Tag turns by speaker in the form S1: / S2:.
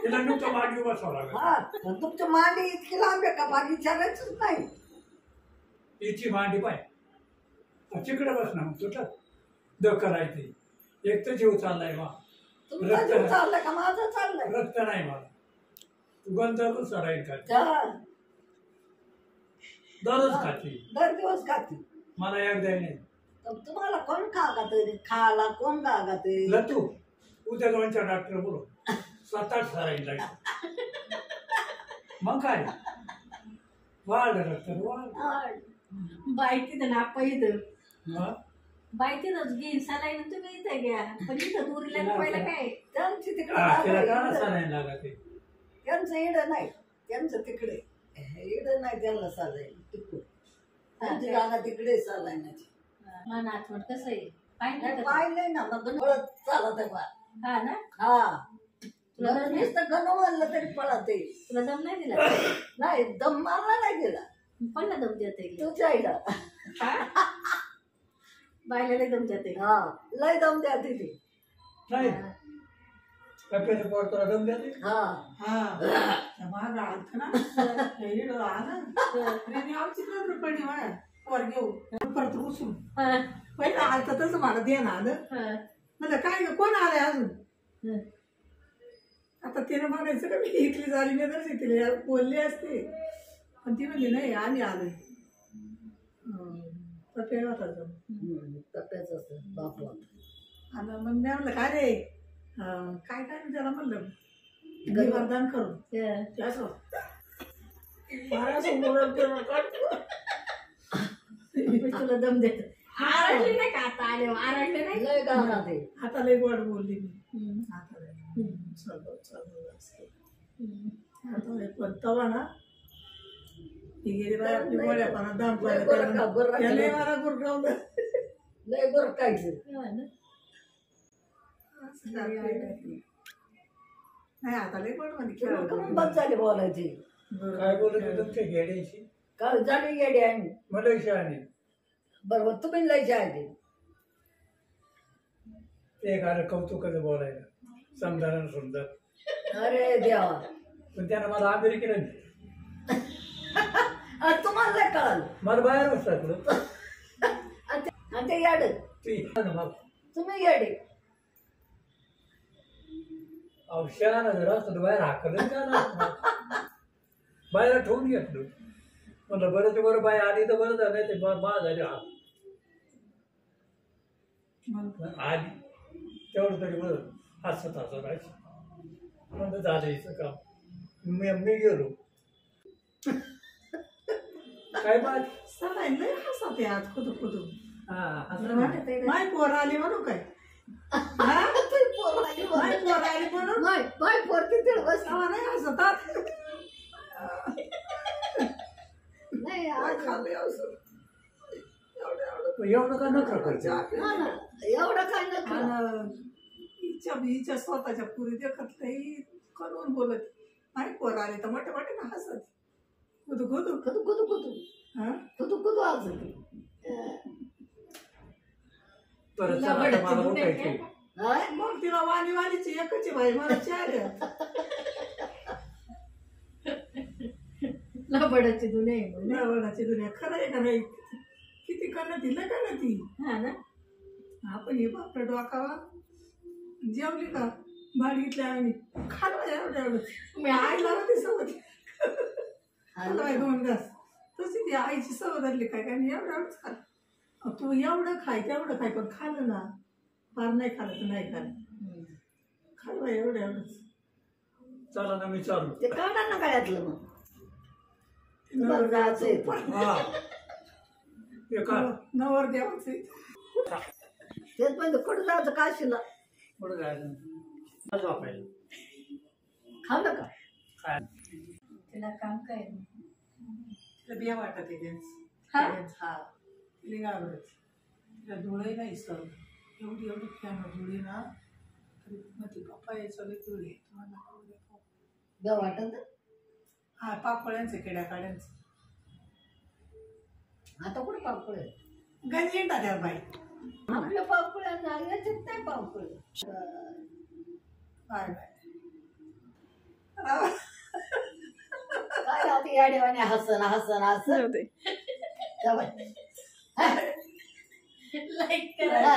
S1: तिला नुकतं मांडी बसावं लागेल.
S2: हा पण तुमच्या मांडी इतकी लांब आहे का बाकी विचारायचंच नाही.
S1: तिची मांडी पाय तिकडे बस ना मग तुझं द करायची. एक तर जीव चाललाय मा
S2: तुमचा जीव चाललाय का माझा चाललाय.
S1: रक्त नाही मला. तू गंधर्व सराईल का दररोज खाती
S2: दर दिवस खाती.
S1: मला एकदा नाही.
S2: तुम्हाला कोण खाला कोण खागात
S1: लतू उद्या 2-4 डॉक्टर बोलू 7-8 सराईल लागेल. मग काय वाढ रक्त वाढ
S3: बाई तिथं ना पहिलं
S1: मग
S3: बाई तिथंच घेईन सलाईन तुम्ही इथं घ्या पण इथं दुरीला पहिलं काय
S2: त्यांची
S1: त्याला
S2: तिकडे
S1: का सराईल लागत
S2: त्यांचं इड नाही त्यांचं तिकडे इड नाही त्यांना चालाय तिकडे त्यांची जागा तिकडे चालायची.
S3: मन आठवण कसं आहे पाहिलं का?
S2: पाहिलंय ना मग पळत चालत आहे बा.
S3: हा ना
S2: हा
S3: तुला दम नाही-
S2: नुसतं गणं म्हणलं तरी पळत आहे.
S3: तुला दम नाही दिला
S2: नाही दम मारला नाही दिला
S3: पडला दम देते
S2: तुझ्या आईला.
S3: बायला लय दम देते
S2: हा लय दम द्या तिथे.
S1: नाही कप्प्याचं पोट तुला दम द्याते.
S2: हा
S4: माझा आलत ना हे आलं ट्रेन आमची नंतर पडली माझ्या वर घेऊ परत उसून पहिलं आलत तसं मला देणं आलं. म्हणलं काय ग कोण आलंय अजून. आता तिने म्हणायचं का मी इकली झाली मी तर तिला बोलली असते पण ती म्हणली नाही आम्ही आलोय. तर होता
S2: टप्प्याच असतं बापू.
S4: आणि मग मी म्हणलं काय रे काय काय मी त्याला म्हणलं वरदान करून त्याचं
S3: तुला दम देत आरडले नाही का आता आले आरडले नाही
S2: लय गावात आहे.
S4: आता लय गोड बोलली मी आता लय पण तवा ना ती गेली बाय आपली गोड्यापणा दाम त्याने मला गुरगावलं
S2: लय बरं कायचं.
S4: नाही आता लय गोड मध्ये
S2: करून बस झाली बोलायची.
S1: काय बोलत तुमच्या घेड्याशी
S2: काय झाली गेली आहे
S1: मला शाळेने
S2: बरोबर तुम्ही लय जायचे.
S1: ते एक कौतुकाचं बोलायला समजायला सुंदर.
S2: अरे देवा
S1: पण त्यानं मला अमेरिकेला
S2: तुम्हाला नाही कळालं.
S1: मला बाहेर बसला
S2: आणि ते याड तुम्ही याडे
S1: औषधानं जरा असतं बाहेर हाकलं का ना बाहेर ठेवून घेतलं. म्हणलं बरं ते बरं बाय आली तर बरं झालं ते मा झाली आली तेवढं तरी बरं हसत राहायचं. म्हणलं झालं हिचं काम मी गेलो काय बात
S4: सलाय लय हसत आहे आज खुदू खुदू.
S1: हा
S4: माय पोर आली म्हणू काय माय पोर आली म्हणून
S2: बाय पोरती तिळ बस
S4: तेव्हा नाही हसतात.
S2: नाही आज
S1: एवढं का नखरं करते.
S2: एवढं काय नका.
S4: हिच्या स्वतःच्या पुरी देखत नाही करून बोलत माय पोर आली तर मोठे मोठे ना हसत खुदू खुदू
S2: कुदू कुदू कुदू कुदू कुदू आज
S1: परत मला उठायचं.
S4: मग तिला वाणी वाणीची एकच आहे बाई मला चार
S3: लबडाची दुने
S4: लवडाची दुनिया खरं आहे का नाही. किती करणं ती लय करणं ती.
S3: हा ना
S4: आपण हे बापरे डोकावा जेवली का भाड घेतल्या आम्ही खाल्लं एवढं एवढं मी आईला होती सवय खाल्लं 2 घास तशी ती आईची सवय धरली काय काय मी एवढं एवढंच खाल्लं. तू एवढं खाय तेवढं खाय पण खाल्लं ना फार नाही खाल्लं तर नाही खाल्लं खाल्लं एवढं एवढंच.
S1: चला ना मी चालू
S2: ते काढा ना गळ्यातलं मग
S4: नवर नवर द्यावंच
S2: तेच पण कुठं जायचं काशीला
S1: पुढे जायचं वापरायला
S2: खाल्लं का
S1: काय
S3: तिला काम काय
S4: तिला बिया वाटत आहे
S3: हा?
S4: हा तिला आवडत तिला धुळे नाही सर एवढी एवढी फॅन धुळे ना तरी मग ती पप्पा यायचं धुळे तुम्हाला
S2: बिया वाटत.
S4: हा पापळ्यांचे केड्या काड्यांचे
S2: आता कुठे पापड
S4: गंजिंटा द्या बाई
S2: आपल्या पापड्या याच्यात नाही पापड.
S4: बाय बाय
S2: ती गाडीवाने हसन हसन हसन
S5: जाऊ दे.
S2: जाऊ बाई.
S3: लाईक करा